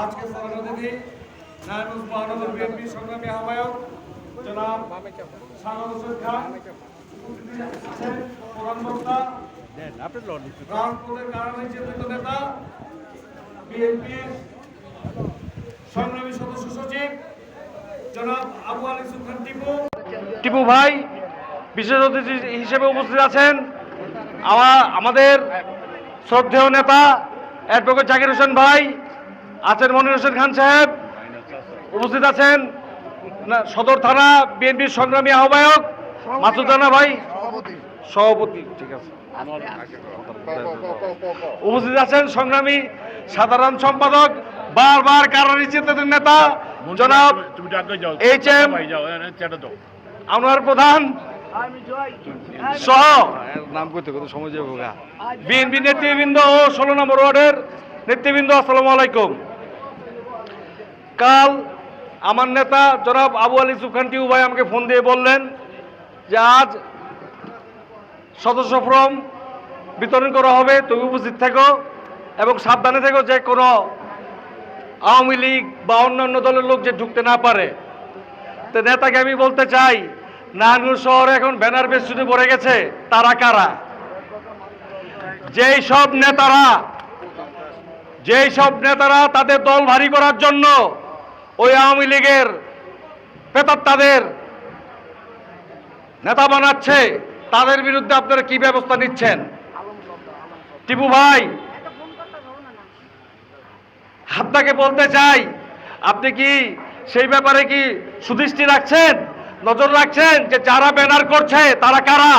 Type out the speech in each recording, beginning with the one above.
আজকে সভাপতি নারায়ণগঞ্জ মহানগর বিএনপি সংগ্রামী আহ্বায়ক জনাব সাগর হোসেন খান, প্রধান বক্তা রামপুরের কারণে চিন্তিত নেতা বিএনপির সংগ্রামী সদস্য সচিব জনাব আবু আলী সুলতান টিপু ভাই বিশেষ অতিথি হিসেবে উপস্থিত আছেন। আমাদের শ্রদ্ধেয় নেতা অ্যাডভোকেট জাকির হোসেন ভাই আছেন, মনির হোসেন খান সাহেব উপস্থিত আছেন, সদর থানা বিএনপির সংগ্রামী আহ্বায়ক মাসুদ রানা ভাই সভাপতি, ঠিক আছে, উপস্থিত আছেন সংগ্রামী সাধারণ সম্পাদক বারবার কারারি চিন্তিত নেতা জনাব HM আনোয়ার প্রধান সহ নাম করতে কত সময় যাবো বিএনপি নেতৃবৃন্দ ও 16 নম্বর ওয়ার্ডের নেতৃবৃন্দ, আসসালামু আলাইকুম। কাল আমার নেতা জনাব আবু আলী সুলতান টিপু ভাই আমাকে ফোন দিয়ে বললেন যে আজ সদস্য ফর্ম বিতরণ করা হবে, তুমি উপস্থিত থেকো এবং সাবধানে থেকো যে কোনো আওয়ামী লীগ বা অন্যান্য দলের লোক যে ঢুকতে না পারে। তো নেতাকে আমি বলতে চাই, নারায়ণগঞ্জ শহরে এখন ব্যানার বেষ্টনী ভরে গেছে, তারা কারা? যেই সব নেতারা তাদের দল ভারী করার জন্য ওই আওয়ামী লীগের প্রেতাত্মাদের নেতা বানাচ্ছে, তাদের বিরুদ্ধে আপনারা কি ব্যবস্থা নিচ্ছেন? টিপু ভাই, আপনাকে বলতে চাই, আপনি কি সেই ব্যাপারে কি সুদৃষ্টি রাখছেন, নজর রাখছেন যে যারা ব্যানার করছে তারা কারা?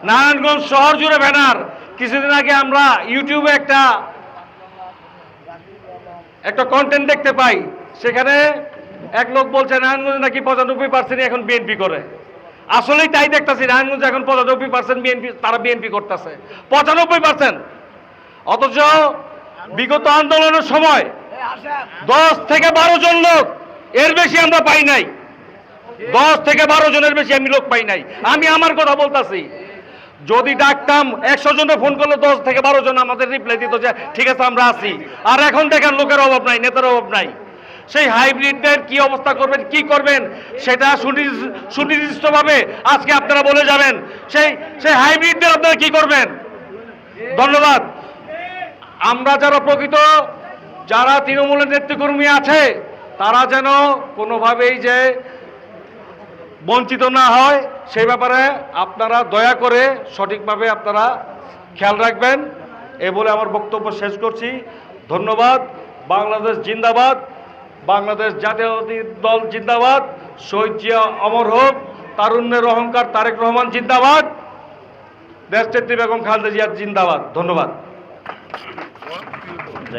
নারায়ণগঞ্জ শহর জুড়ে ব্যানার। কিছুদিন আগে আমরা ইউটিউবে একটা কন্টেন্ট দেখতে পাই, সেখানে এক লোক বলছে নারায়ণগঞ্জ নাকি 95% এখন বিএনপি করে। আসলেই তাই দেখতেছি, নারায়ণগঞ্জ এখন 95% বিএনপি, তারা বিএনপি করতেছে 95%। অথচ বিগত আন্দোলনের সময় 10 থেকে 12 জন লোক, এর বেশি আমরা পাই নাই। 10 থেকে 12 জনের বেশি আমি লোক পাই নাই। আমি আমার কথা বলতেছি, যদি ডাকতাম 100 জনে ফোন করলে 10 থেকে 12 জন আমাদের রিপ্লাই দিত যে ঠিক আছে আমরা আছি। আর এখন দেখেন লোকের অভাব নাই, নেতার অভাব নাই। সেই হাইব্রিডদের কি অবস্থা করবেন, কি করবেন সেটা সুনির্দিষ্টভাবে আজকে আপনারা বলে যাবেন। সেই হাইব্রিডদের আপনারা কি করবেন? ধন্যবাদ। আমরা যারা প্রকৃত যারা তৃণমূলের নেতৃকর্মী আছে, তারা যেন কোনোভাবেই যে বঞ্চিত না হয় সেই ব্যাপারে আপনারা দয়া করে সঠিকভাবে আপনারা খেয়াল রাখবেন। এ বলে আমার বক্তব্য শেষ করছি। ধন্যবাদ। বাংলাদেশ জিন্দাবাদ, বাংলাদেশ জাতীয়তাবাদী দল জিন্দাবাদ, শহীদ জিয়া অমর হোক, তারুণ্যের অহংকার তারেক রহমান জিন্দাবাদ, দেশনেত্রী বেগম খালেদা জিয়া জিন্দাবাদ। ধন্যবাদ।